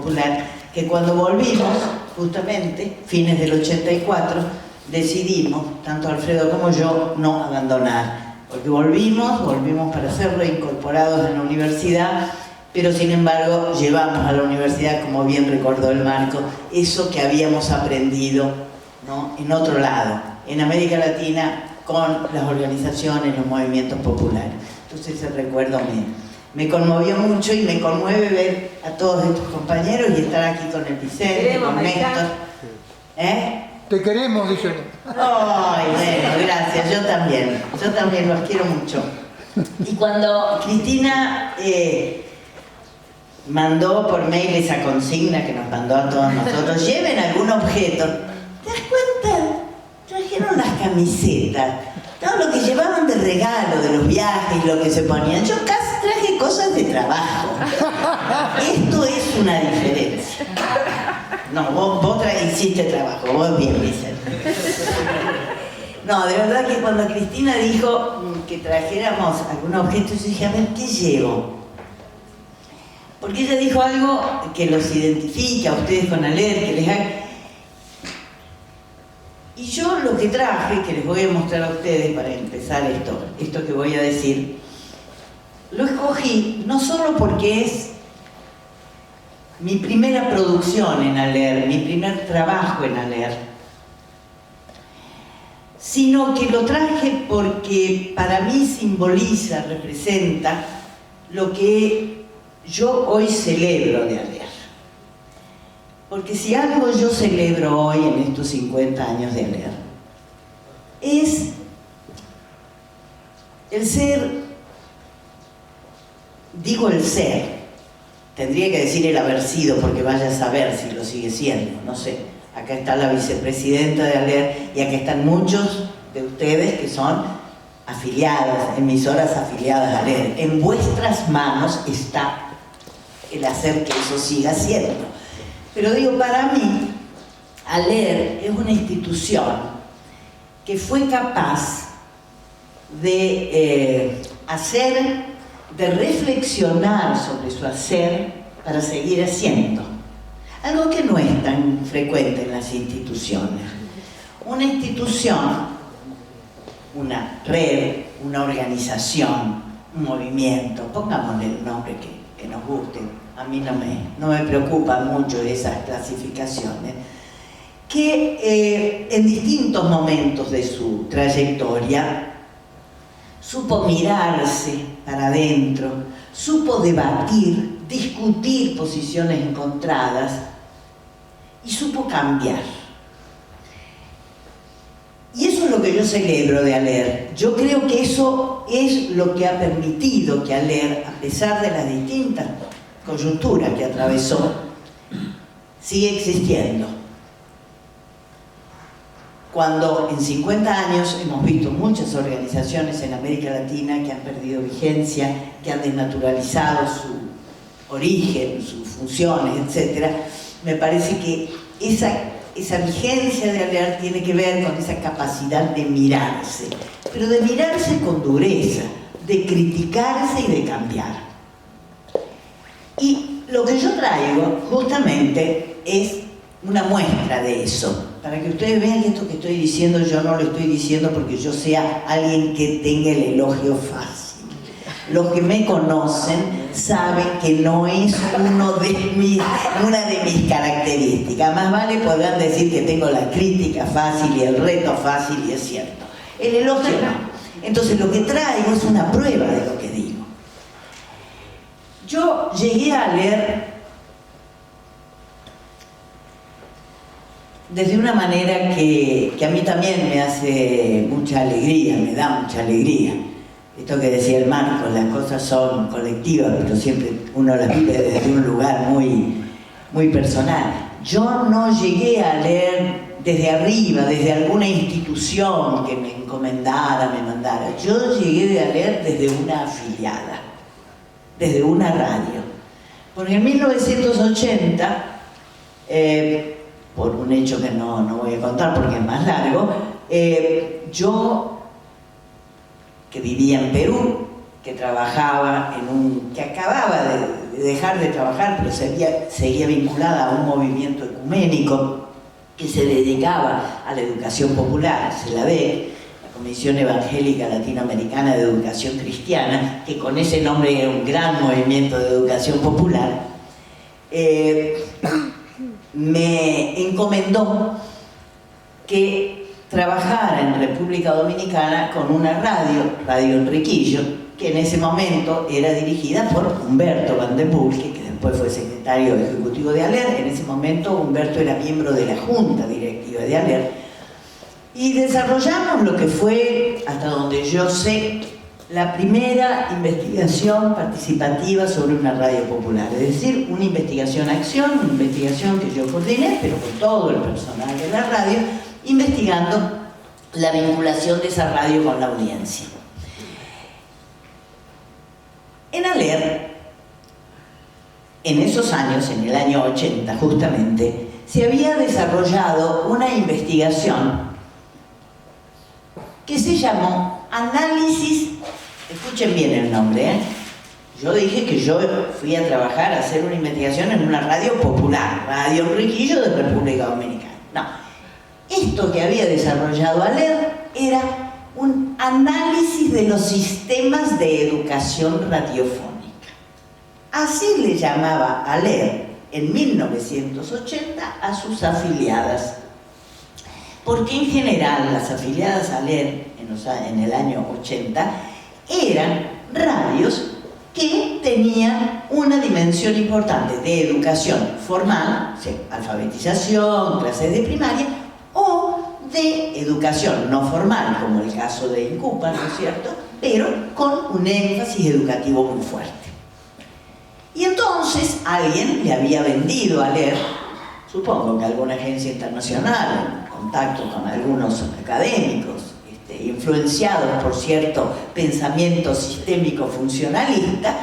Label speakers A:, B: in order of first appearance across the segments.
A: popular, que cuando volvimos, justamente, fines del 84, decidimos, tanto Alfredo como yo, no abandonar. Porque volvimos para ser reincorporados en la universidad, pero sin embargo llevamos a la universidad, como bien recordó el Marco, eso que habíamos aprendido, ¿no?, en otro lado, en América Latina, con las organizaciones, los movimientos populares. Entonces ese recuerdo me conmovió mucho y me conmueve ver a todos estos compañeros y estar aquí con el Vicente, con Néstor.
B: Te queremos, dice.
A: Ay, bueno, gracias, yo también los quiero mucho. Y cuando Cristina mandó por mail esa consigna que nos mandó a todos nosotros, lleven algún objeto, ¿te das cuenta? Trajeron las camisetas, todo lo que llevaban de regalo de los viajes, lo que se ponían. Yo casi traje cosas de trabajo. Esto es una diferencia. No, vos hiciste trabajo, vos bien, Vicente. No, de verdad que cuando Cristina dijo que trajéramos algún objeto, yo dije, a ver, ¿qué llevo? Porque ella dijo algo que los identifica a ustedes con ALER, que les haga... Y yo lo que traje, que les voy a mostrar a ustedes para empezar esto que voy a decir, lo escogí no solo porque es mi primera producción en ALER, mi primer trabajo en ALER, sino que lo traje porque para mí simboliza, representa lo que yo hoy celebro de ALER. Porque si algo yo celebro hoy en estos 50 años de ALER, es el ser, digo el ser, tendría que decir el haber sido, porque vaya a saber si lo sigue siendo, no sé. Acá está la vicepresidenta de ALER y acá están muchos de ustedes que son afiliadas, emisoras afiliadas a ALER. En vuestras manos está el hacer que eso siga siendo. Pero digo, para mí, ALER es una institución que fue capaz de de reflexionar sobre su hacer para seguir haciendo. Algo que no es tan frecuente en las instituciones. Una institución, una red, una organización, un movimiento, pongámosle el nombre que nos guste. A mí no me preocupan mucho esas clasificaciones, que en distintos momentos de su trayectoria supo mirarse para adentro, supo debatir, discutir posiciones encontradas y supo cambiar. Y eso es lo que yo celebro de ALER. Yo creo que eso es lo que ha permitido que ALER, a pesar de las distintas coyuntura que atravesó, sigue existiendo. Cuando en 50 años hemos visto muchas organizaciones en América Latina que han perdido vigencia, que han desnaturalizado su origen, sus funciones, etc., me parece que esa vigencia de ALER tiene que ver con esa capacidad de mirarse, pero de mirarse con dureza, de criticarse y de cambiar. Y lo que yo traigo justamente es una muestra de eso, para que ustedes vean que esto que estoy diciendo yo no lo estoy diciendo porque yo sea alguien que tenga el elogio fácil. Los que me conocen saben que no es una de mis características. Más vale podrán decir que tengo la crítica fácil y el reto fácil, y es cierto. El elogio no. Entonces lo que traigo es una prueba de lo que digo. Yo llegué a ALER desde una manera que a mí también me hace mucha alegría, me da mucha alegría. Esto que decía el Marco, las cosas son colectivas, pero siempre uno las vive desde un lugar muy, muy personal. Yo no llegué a ALER desde arriba, desde alguna institución que me encomendara, me mandara. Yo llegué de ALER desde una afiliada, desde una radio. Porque en 1980, por un hecho que no voy a contar porque es más largo, yo, que vivía en Perú, que trabajaba que acababa dejar de trabajar, pero seguía vinculada a un movimiento ecuménico que se dedicaba a la educación popular, CELAVEC, la Comisión Evangélica Latinoamericana de Educación Cristiana, que con ese nombre era un gran movimiento de educación popular, me encomendó que trabajara en República Dominicana con una Radio Enriquillo, que en ese momento era dirigida por Humberto Van den Bulcke, que después fue secretario ejecutivo de ALER. En ese momento Humberto era miembro de la junta directiva de ALER, y desarrollamos lo que fue, hasta donde yo sé, la primera investigación participativa sobre una radio popular, es decir, una investigación-acción, una investigación que yo coordiné, pero con todo el personal de la radio, investigando la vinculación de esa radio con la audiencia. En ALER, en esos años, en el año 80 justamente, se había desarrollado una investigación que se llamó Análisis, escuchen bien el nombre, yo dije que yo fui a trabajar a hacer una investigación en una radio popular, Radio Enriquillo de República Dominicana. No, esto que había desarrollado ALER era un análisis de los sistemas de educación radiofónica. Así le llamaba ALER en 1980 a sus afiliadas, porque en general las afiliadas a ALER en el año 80 eran radios que tenían una dimensión importante de educación formal, o sea, alfabetización, clases de primaria, o de educación no formal, como el caso de INCUPA, ¿no es cierto?, pero con un énfasis educativo muy fuerte. Y entonces alguien le había vendido a ALER, supongo que alguna agencia internacional, en contacto con algunos académicos, influenciados por cierto pensamiento sistémico funcionalista,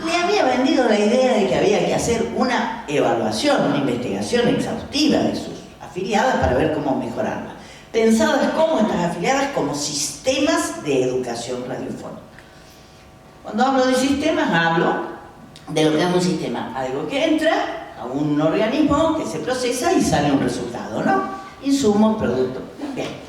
A: le había vendido la idea de que había que hacer una evaluación, una investigación exhaustiva de sus afiliadas para ver cómo mejorarla. Pensadas como estas afiliadas como sistemas de educación radiofónica. Cuando hablo de sistemas, hablo de lo que es un sistema, algo que entra a un organismo que se procesa y sale un resultado, ¿no? Insumo, producto. Bien.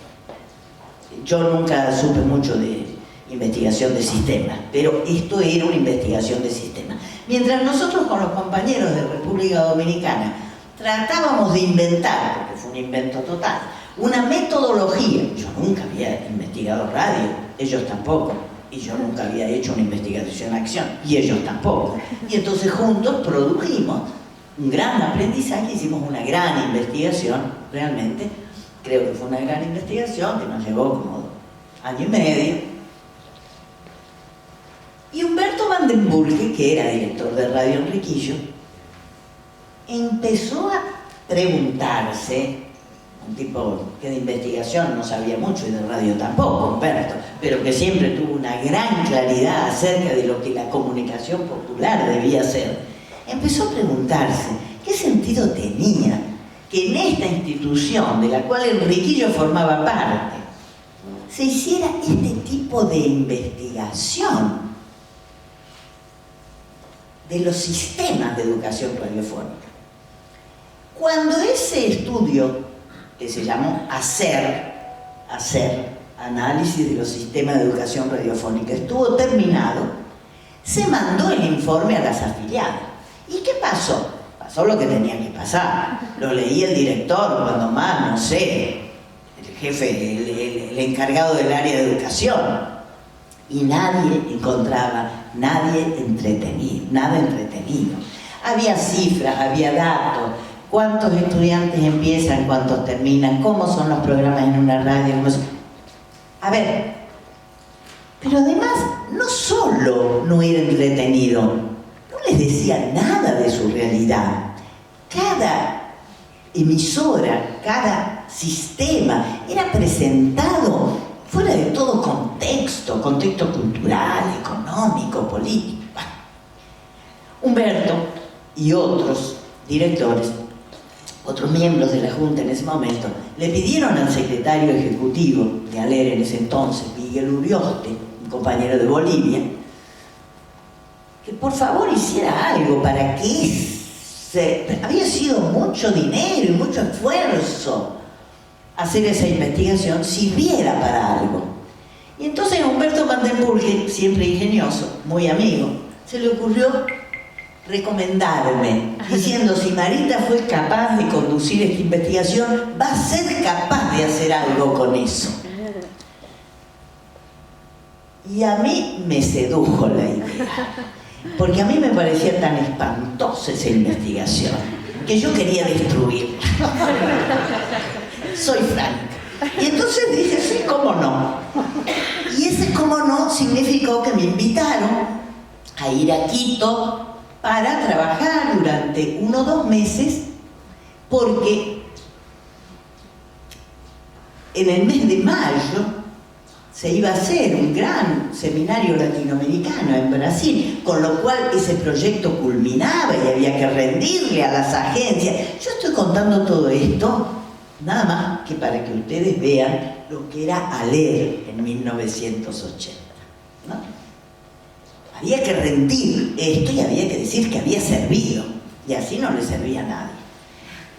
A: Yo nunca supe mucho de investigación de sistemas, pero esto era una investigación de sistemas. Mientras nosotros con los compañeros de República Dominicana tratábamos de inventar, porque fue un invento total, una metodología. Yo nunca había investigado radio, ellos tampoco, y yo nunca había hecho una investigación-acción, y ellos tampoco. Y entonces juntos produjimos un gran aprendizaje, hicimos una gran investigación, realmente. Creo que fue una gran investigación que nos llevó como año y medio. Y Humberto Van den Bulcke, que era director de Radio Enriquillo, empezó a preguntarse, un tipo que de investigación no sabía mucho y de radio tampoco, Humberto, pero que siempre tuvo una gran claridad acerca de lo que la comunicación popular debía ser, empezó a preguntarse qué sentido tenía que en esta institución de la cual Enriquillo formaba parte se hiciera este tipo de investigación de los sistemas de educación radiofónica. Cuando ese estudio, que se llamó hacer análisis de los sistemas de educación radiofónica, estuvo terminado, se mandó el informe a las afiliadas. ¿Y qué pasó? Pasó lo que tenía que pasar. Lo leía el director, cuando más, no sé, el jefe, el encargado del área de educación. Y nadie encontraba, nada entretenido. Había cifras, había datos, cuántos estudiantes empiezan, cuántos terminan, cómo son los programas en una radio. A ver, pero además, no solo no era entretenido, no les decía nada de su realidad. Cada emisora, cada sistema era presentado fuera de todo contexto cultural, económico, político. Humberto y otros directores, otros miembros de la Junta en ese momento, le pidieron al secretario ejecutivo de ALER en ese entonces, Miguel Urioste, un compañero de Bolivia, que por favor hiciera algo para que había sido mucho dinero y mucho esfuerzo hacer esa investigación, sirviera para algo. Y entonces a Humberto van den Burge, siempre ingenioso, muy amigo, se le ocurrió recomendarme, diciendo: si Marita fue capaz de conducir esta investigación, va a ser capaz de hacer algo con eso. Y a mí me sedujo la idea, porque a mí me parecía tan espantosa esa investigación, que yo quería destruirla. Soy franca. Y entonces dije: sí, cómo no. Y ese cómo no significó que me invitaron a ir a Quito para trabajar durante 1 o 2 meses, porque en el mes de mayo se iba a hacer un gran seminario latinoamericano en Brasil, con lo cual ese proyecto culminaba y había que rendirle a las agencias. Yo estoy contando todo esto nada más que para que ustedes vean lo que era ALER en 1980, ¿no? Había que rendir esto y había que decir que había servido, y así no le servía a nadie.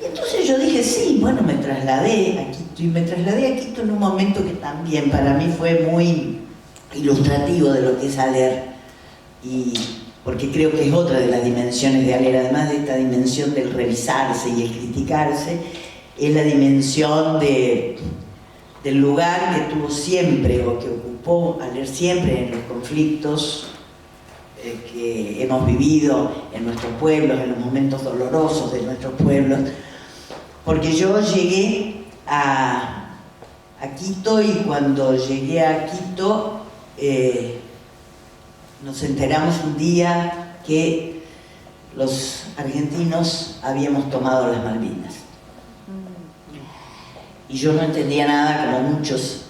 A: Y entonces yo dije: sí, bueno, me trasladé a Quito, y me trasladé a Quito en un momento que también para mí fue muy ilustrativo de lo que es ALER, y porque creo que es otra de las dimensiones de ALER, además de esta dimensión del revisarse y el criticarse, es la dimensión del lugar que tuvo siempre, o que ocupó ALER siempre en los conflictos que hemos vivido en nuestros pueblos, en los momentos dolorosos de nuestros pueblos, porque yo llegué a Quito, y cuando llegué a Quito nos enteramos un día que los argentinos habíamos tomado las Malvinas. Y yo no entendía nada, como muchos,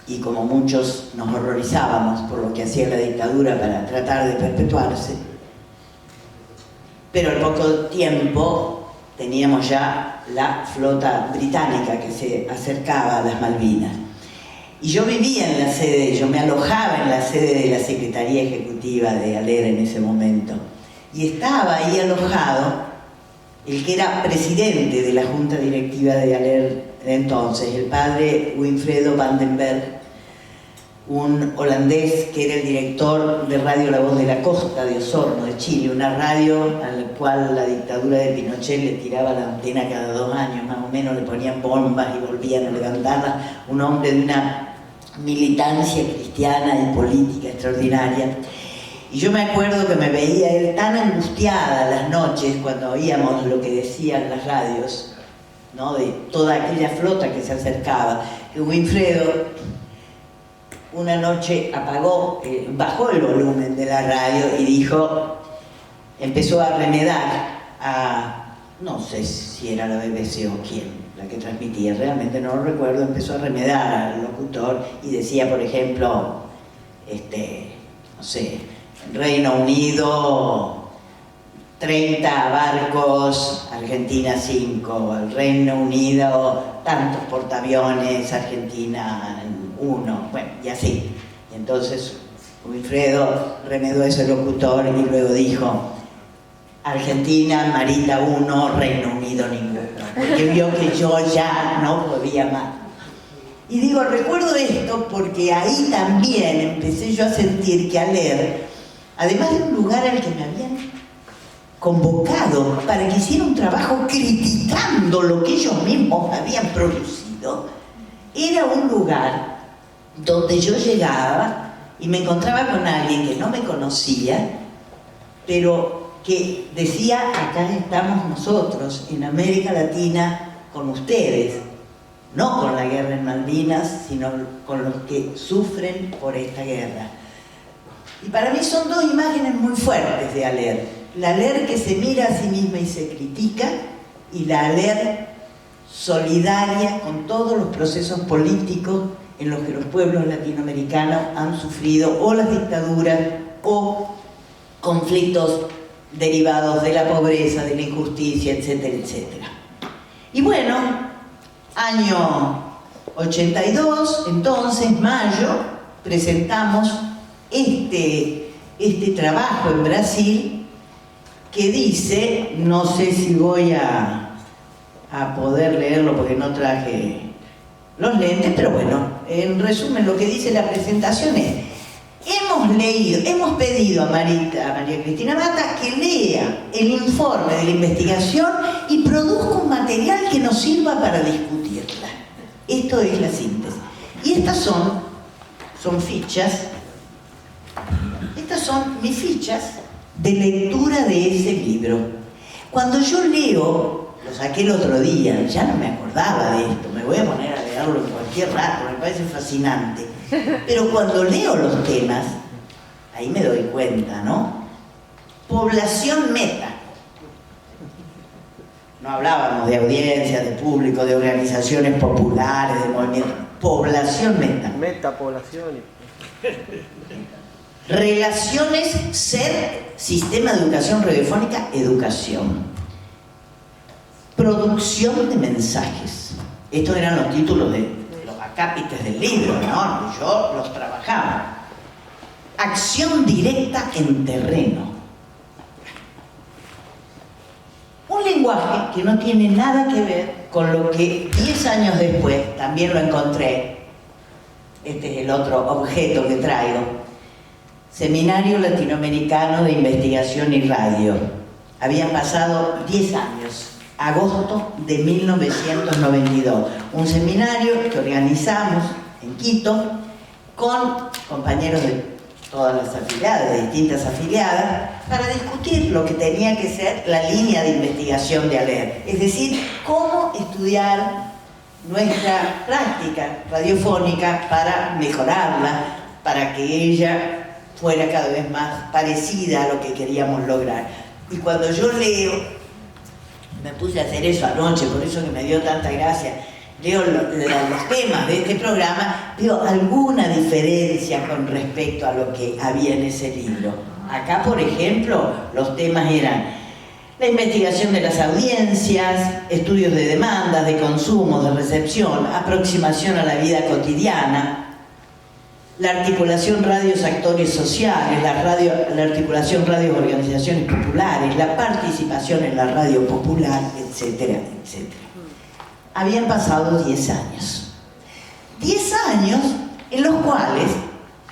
A: y como muchos nos horrorizábamos por lo que hacía la dictadura para tratar de perpetuarse. Pero al poco tiempo teníamos ya la flota británica que se acercaba a las Malvinas. Y yo vivía en la sede, yo me alojaba en la sede de la Secretaría Ejecutiva de ALER en ese momento. Y estaba ahí alojado el que era presidente de la Junta Directiva de ALER de entonces, el padre Winfredo van den Berg, un holandés que era el director de Radio La Voz de la Costa de Osorno, de Chile, una radio a la cual la dictadura de Pinochet le tiraba la antena cada 2 años, más o menos, le ponían bombas y volvían a levantarla, un hombre de una militancia cristiana y política extraordinaria. Y yo me acuerdo que me veía él tan angustiada las noches cuando oíamos lo que decían las radios, ¿no?, de toda aquella flota que se acercaba, que Winfredo una noche bajó el volumen de la radio y dijo, empezó a remedar a, no sé si era la BBC o quién, la que transmitía, realmente no lo recuerdo, empezó a remedar al locutor y decía, por ejemplo, no sé, Reino Unido 30 barcos, Argentina 5, el Reino Unido tantos portaaviones, Argentina 1, bueno, y así. Y entonces Wilfredo remedó a ese locutor y luego dijo, Argentina, Marita 1, Reino Unido ninguno, porque vio que yo ya no podía más. Y digo, recuerdo esto porque ahí también empecé yo a sentir que ALER, además de un lugar al que me habían convocado para que hiciera un trabajo criticando lo que ellos mismos habían producido, era un lugar donde yo llegaba y me encontraba con alguien que no me conocía, pero que decía, acá estamos nosotros, en América Latina, con ustedes, no con la guerra en Malvinas, sino con los que sufren por esta guerra. Y para mí son 2 imágenes muy fuertes de ALER. La ALER que se mira a sí misma y se critica, y la ALER solidaria con todos los procesos políticos en los que los pueblos latinoamericanos han sufrido o las dictaduras o conflictos derivados de la pobreza, de la injusticia, etcétera, etcétera. Y bueno, año 82, entonces, mayo, presentamos este este trabajo en Brasil que dice, no sé si voy a poder leerlo porque no traje los lentes, pero bueno, en resumen lo que dice la presentación es: hemos pedido a María Cristina Mata que lea el informe de la investigación y produzca un material que nos sirva para discutirla. Esto es la síntesis. Y estas son fichas, estas son mis fichas de lectura de ese libro. Cuando yo leo, lo saqué el otro día, ya no me acordaba de esto, me voy a poner a leerlo en cualquier rato, me parece fascinante. Pero cuando leo los temas, ahí me doy cuenta, ¿no? Población meta. No hablábamos de audiencia, de público, de organizaciones populares, de movimientos. Población meta.
C: Metapoblación.
A: Relaciones, ser, sistema de educación radiofónica, educación. Producción de mensajes. Estos eran los títulos de los acápites del libro, ¿no? Yo los trabajaba. Acción directa en terreno. Un lenguaje que no tiene nada que ver con lo que 10 años después también lo encontré. Este es el otro objeto que traigo. Seminario Latinoamericano de Investigación y Radio. Habían pasado 10 años, agosto de 1992. Un seminario que organizamos en Quito con compañeros de todas las afiliadas, de distintas afiliadas, para discutir lo que tenía que ser la línea de investigación de ALER. Es decir, cómo estudiar nuestra práctica radiofónica para mejorarla, para que ella fuera cada vez más parecida a lo que queríamos lograr. Y cuando yo leo, me puse a hacer eso anoche, por eso que me dio tanta gracia, leo los temas de este programa, veo alguna diferencia con respecto a lo que había en ese libro. Acá, por ejemplo, los temas eran la investigación de las audiencias, estudios de demandas, de consumo, de recepción, aproximación a la vida cotidiana, la articulación radios actores sociales, la articulación radios organizaciones populares, la participación en la radio popular, etcétera, etcétera. Habían pasado 10 años. 10 años en los cuales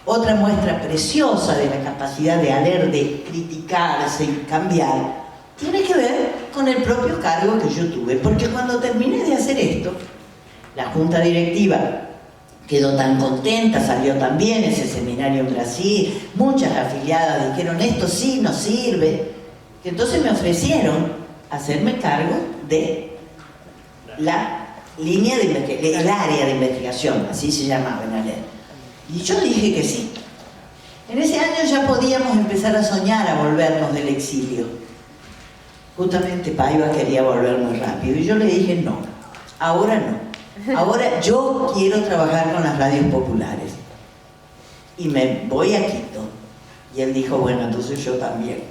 A: otra muestra preciosa de la capacidad de ALER de criticarse y cambiar tiene que ver con el propio cargo que yo tuve, porque cuando terminé de hacer esto, la junta directiva quedó tan contenta, salió tan bien ese seminario en Brasil, muchas afiliadas dijeron esto sí nos sirve, que entonces me ofrecieron hacerme cargo de la línea de investigación, el área de investigación, así se llamaba en ALER. Y yo dije que sí. En ese año ya podíamos empezar a soñar a volvernos del exilio. Justamente Paiva quería volver muy rápido y yo le dije no, ahora no. Ahora yo quiero trabajar con las radios populares. Y me voy a Quito. Y él dijo, bueno, entonces yo también.